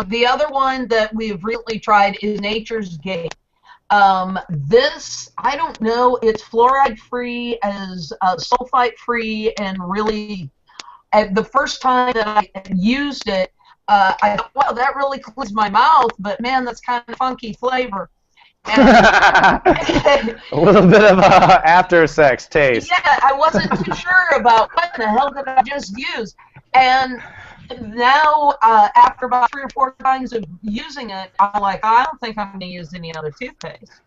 The other one that we've recently tried is Nature's Gate. This, I don't know, it's fluoride free as sulfite free, and really, the first time that I used it, I thought, wow, that really cleans my mouth, but man, that's kind of funky flavor. A little bit of a after-sex taste. Yeah, I wasn't too sure about what the hell did I just use. And now, after about 3 or 4 times of using it, I'm like, I don't think I'm going to use any other toothpaste.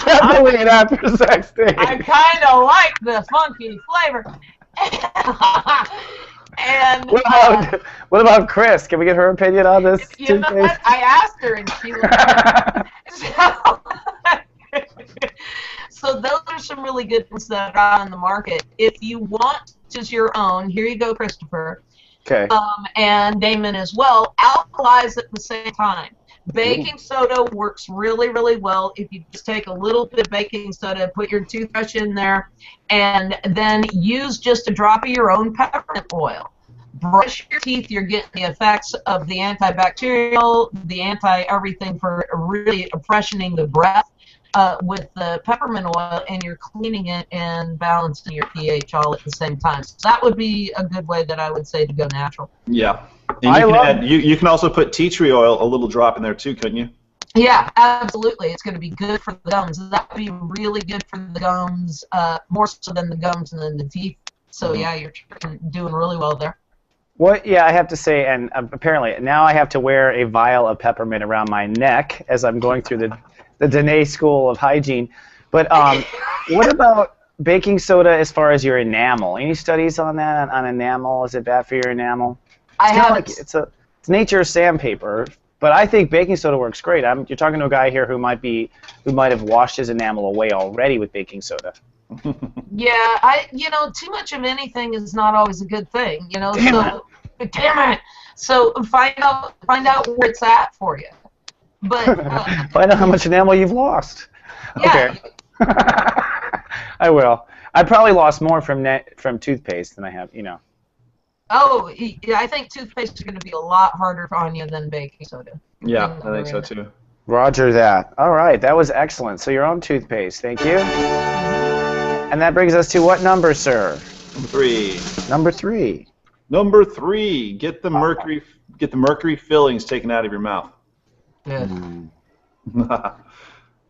Definitely an after-sex taste. I kind of like the funky flavor. And what about Chris? Can we get her opinion on this? You know what? I asked her, and she so those are some really good ones that are on the market. If you want just your own, here you go, Christopher. Okay. And Damon as well. Alkalize at the same time. Baking soda works really, really well if you just take a little bit of baking soda, put your toothbrush in there, and then use just a drop of your own peppermint oil. Brush your teeth, you're getting the effects of the antibacterial, the anti-everything for really freshening the breath with the peppermint oil, and you're cleaning it and balancing your pH all at the same time. So that would be a good way that I would say to go natural. Yeah. And you can also put tea tree oil, a little drop in there too, couldn't you? Yeah, absolutely. It's going to be good for the gums. That would be really good for the gums, more so than the gums and then the teeth. So yeah, you're doing really well there. Yeah, I have to say, and apparently now I have to wear a vial of peppermint around my neck as I'm going through the Dene School of Hygiene. But what about baking soda as far as your enamel? Any studies on that, on enamel? Is it bad for your enamel? It's nature's sandpaper, but I think baking soda works great. You're talking to a guy here who might have washed his enamel away already with baking soda. Yeah, too much of anything is not always a good thing, Damn it. So find out where it's at for you. But find out how much enamel you've lost. Yeah. Okay. I will. I probably lost more from toothpaste than I have, Oh, yeah, I think toothpaste is going to be a lot harder on you than baking soda. Yeah, I think so too. Roger that. All right, that was excellent. So your own toothpaste, thank you. And that brings us to what number, sir? Number 3. Number 3. Number 3. Get the mercury fillings taken out of your mouth. Yeah.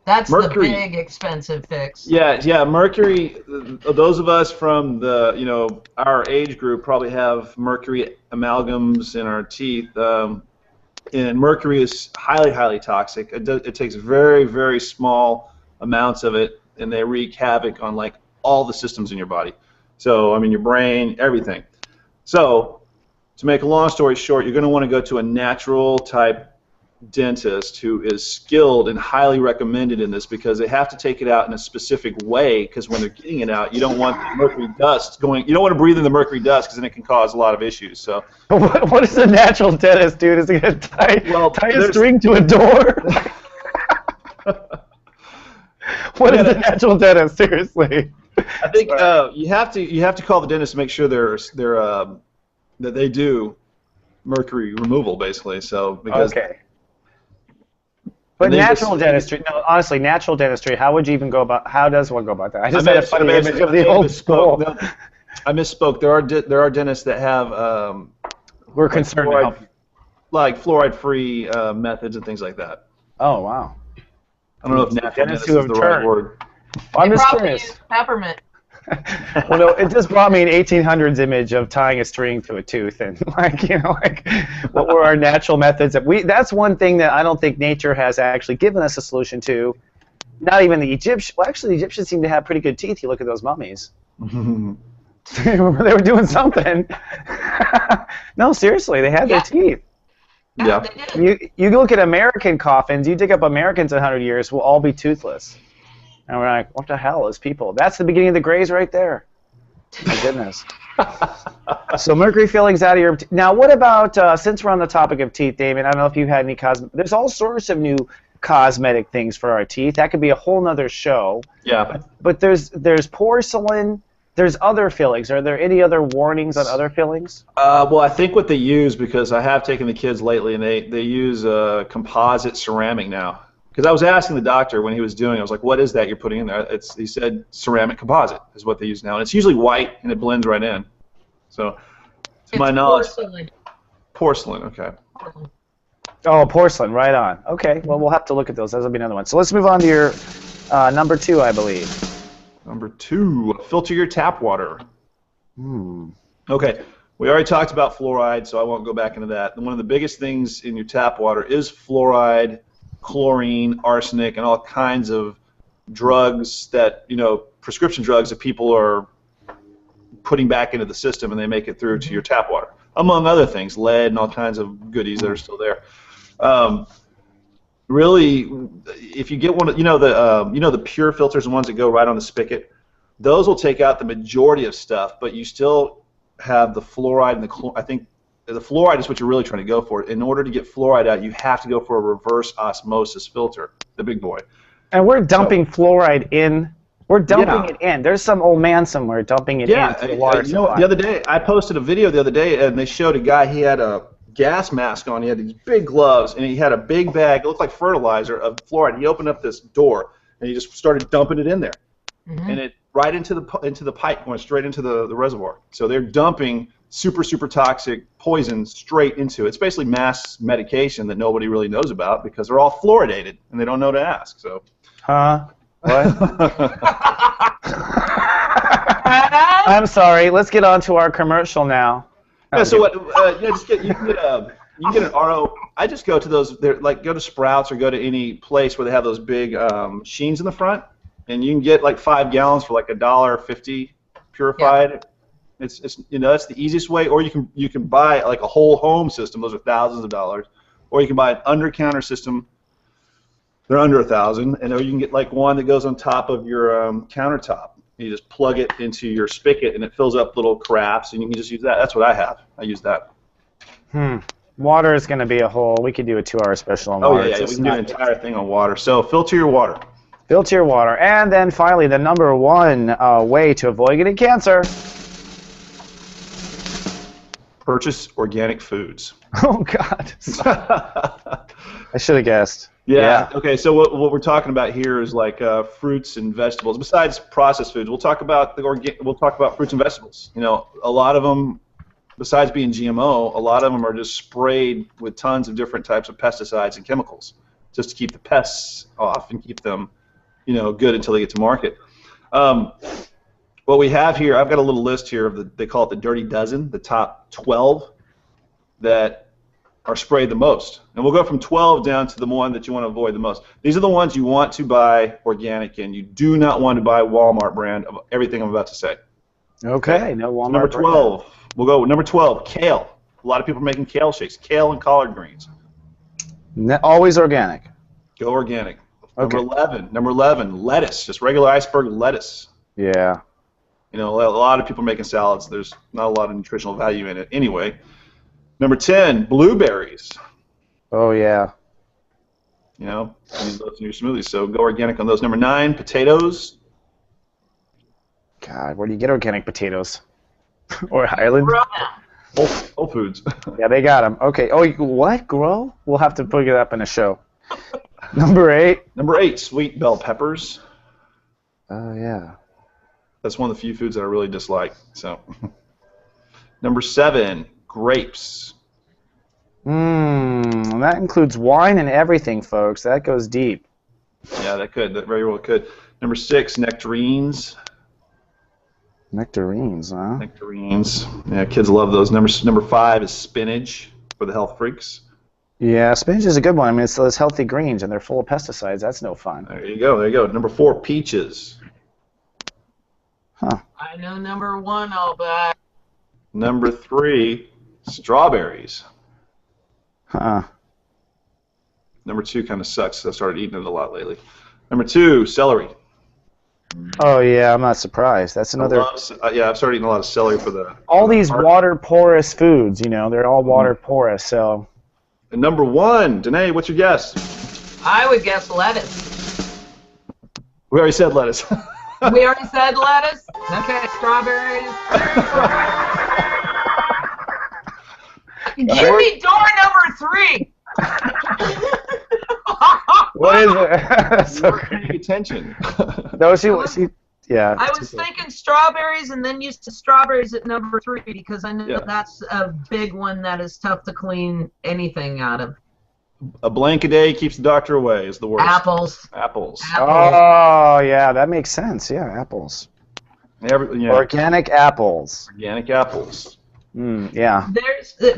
That's Mercury. The big expensive fix. Yeah, mercury. Those of us from our age group probably have mercury amalgams in our teeth, and mercury is highly, highly toxic. It takes very, very small amounts of it, and they wreak havoc on like all the systems in your body. So I mean, your brain, everything. So to make a long story short, you're going to want to go to a natural type dentist who is skilled and highly recommended in this, because they have to take it out in a specific way, because when they're getting it out, you don't want the mercury dust going. You don't want to breathe in the mercury dust, because then it can cause a lot of issues. So what does a natural dentist do? Is it going to tie a string to a door? What is a natural dentist? Seriously. I think you have to call the dentist to make sure that they do mercury removal, basically. So because okay. But natural dentistry, no, honestly, natural dentistry, how would you even go about, how does one go about that? I just had a funny image of the old school. No, I misspoke. There are dentists that have we're concerned to help you. Like fluoride-free methods and things like that. Oh, wow. I don't know if natural dentist is the right word. Well, I'm just curious. Peppermint. Well, no, it just brought me an 1800s image of tying a string to a tooth, and what were our natural methods? That's one thing that I don't think nature has actually given us a solution to. Not even the Egyptians. Well, actually, the Egyptians seem to have pretty good teeth. You look at those mummies. They were doing something. No, seriously, they had their teeth. Yeah. You look at American coffins. You dig up Americans in 100 years, we'll all be toothless. And we're like, what the hell is people? That's the beginning of the Greys right there. My goodness. So mercury fillings out of your teeth. Now, what about, since we're on the topic of teeth, Damon, I don't know if you had any there's all sorts of new cosmetic things for our teeth. That could be a whole nother show. Yeah. But there's porcelain, there's other fillings. Are there any other warnings on other fillings? Well, I think what they use, because I have taken the kids lately, and they use composite ceramic now. Because I was asking the doctor when he was doing it, I was like, what is that you're putting in there? He said ceramic composite is what they use now. And it's usually white, and it blends right in. So, to my knowledge. Porcelain, okay. Oh, porcelain, right on. Okay, well, we'll have to look at those. That'll be another one. So let's move on to your number 2, I believe. Number 2, filter your tap water. Okay, we already talked about fluoride, so I won't go back into that. And one of the biggest things in your tap water is fluoride, chlorine, arsenic, and all kinds of drugs that, prescription drugs that people are putting back into the system, and they make it through to your tap water, among other things, lead and all kinds of goodies that are still there. Really, if you get one of the pure filters, the ones that go right on the spigot, those will take out the majority of stuff, but you still have the fluoride and I think the fluoride is what you're really trying to go for. In order to get fluoride out, you have to go for a reverse osmosis filter, the big boy. And we're dumping fluoride in. We're dumping it in. There's some old man somewhere dumping it into the water supply. The other day, I posted a video the other day, and they showed a guy. He had a gas mask on. He had these big gloves, and he had a big bag. It looked like fertilizer of fluoride. He opened up this door, and he just started dumping it in there, and it right into the pipe, going straight into the reservoir. So they're dumping super toxic poison straight into it. It's basically mass medication that nobody really knows about because they're all fluoridated, and they don't know to ask. So. Huh? What? I'm sorry. Let's get on to our commercial now. Yeah. So what? You can get an RO. I just go to those. Go to Sprouts or go to any place where they have those big sheens in the front, and you can get like 5 gallons for like $1.50 purified. Yeah. It's that's the easiest way. Or you can buy like a whole home system. Those are thousands of dollars. Or you can buy an under-counter system. They're under $1,000, and or you can get like one that goes on top of your countertop. You just plug it into your spigot, and it fills up little carafes, and you can just use that. That's what I have. I use that. Water is going to be a whole. We could do a 2-hour special on water. Oh yeah, we can do an entire thing on water. So filter your water. Filter your water, and then finally, the number 1 way to avoid getting cancer. Purchase organic foods. Oh God. I should have guessed. Yeah. Okay. So what we're talking about here is like fruits and vegetables. Besides processed foods, we'll talk about fruits and vegetables. A lot of them, besides being GMO, a lot of them are just sprayed with tons of different types of pesticides and chemicals, just to keep the pests off and keep them, good until they get to market. What we have here, I've got a little list here of they call it the Dirty Dozen, the top 12 that are sprayed the most. And we'll go from 12 down to the one that you want to avoid the most. These are the ones you want to buy organic in. You do not want to buy Walmart brand of everything I'm about to say. Okay, no Walmart Number 12. Brand. We'll go with number 12, kale. A lot of people are making kale shakes. Kale and collard greens. Always organic. Go organic. Okay. Number 11, lettuce. Just regular iceberg lettuce. Yeah. A lot of people making salads. There's not a lot of nutritional value in it anyway. Number 10, blueberries. Oh, yeah. You use those in your smoothies, so go organic on those. Number 9, potatoes. God, where do you get organic potatoes? Or Highland? Whole Foods. Yeah, they got them. Okay. Oh, what? Grow? We'll have to put it up in a show. Number 8. Number 8, sweet bell peppers. Oh, yeah. That's one of the few foods that I really dislike. So, Number 7, grapes. That includes wine and everything, folks. That goes deep. Yeah, that very well could. Number 6, nectarines. Nectarines, huh? Nectarines. Yeah, kids love those. Number 5 is spinach for the health freaks. Yeah, spinach is a good one. I mean, it's those healthy greens, and they're full of pesticides. That's no fun. There you go. Number 4, peaches. Huh. I know number 1, I'll bet. Number 3, strawberries. Huh. Number 2 kind of sucks. I started eating it a lot lately. Number 2, celery. Oh yeah, I'm not surprised. That's another. I've started eating a lot of celery for the. All these water porous foods, they're all water porous. So. And number 1, Danae, what's your guess? I would guess lettuce. We already said lettuce. We already said lettuce? Okay, strawberries. Give me door number 3. What is it? So paying attention. No, yeah. I was thinking strawberries, and then used to strawberries at number 3 because I know that's a big one that is tough to clean anything out of. A blank a day keeps the doctor away is the worst. Apples. Oh, yeah, that makes sense. Yeah, apples. Organic apples. Organic apples. Yeah.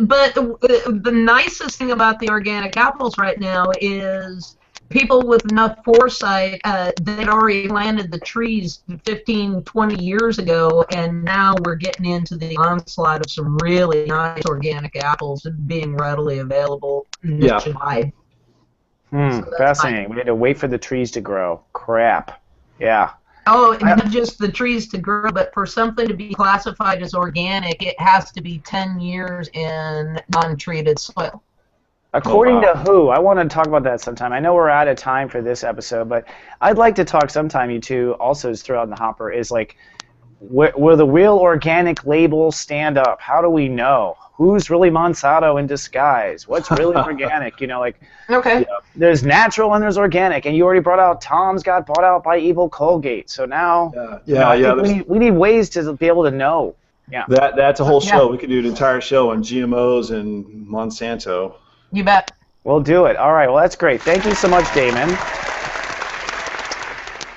But the nicest thing about the organic apples right now is people with enough foresight, they'd already planted the trees 15, 20 years ago, and now we're getting into the onslaught of some really nice organic apples being readily available nationwide. So fascinating. We had to wait for the trees to grow. Crap. Yeah. Oh, not just the trees to grow, but for something to be classified as organic, it has to be 10 years in non-treated soil. According to who? I want to talk about that sometime. I know we're out of time for this episode, but I'd like to talk sometime, you two, also is throw out in the hopper, is like, will the real organic labels stand up? How do we know? Who's really Monsanto in disguise? What's really organic? You know, like, okay. You know, there's natural and there's organic, and you already brought out Tom's got bought out by Evil Colgate. So now, we need ways to be able to know. Yeah. That's a whole show. We could do an entire show on GMOs and Monsanto. You bet. We'll do it. All right. Well, that's great. Thank you so much, Damon.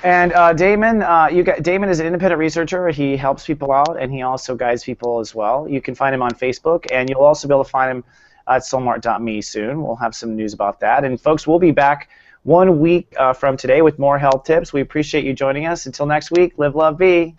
And Damon is an independent researcher. He helps people out, and he also guides people as well. You can find him on Facebook, and you'll also be able to find him at soulmart.me soon. We'll have some news about that. And folks, we'll be back 1 week from today with more health tips. We appreciate you joining us. Until next week, live, love, be.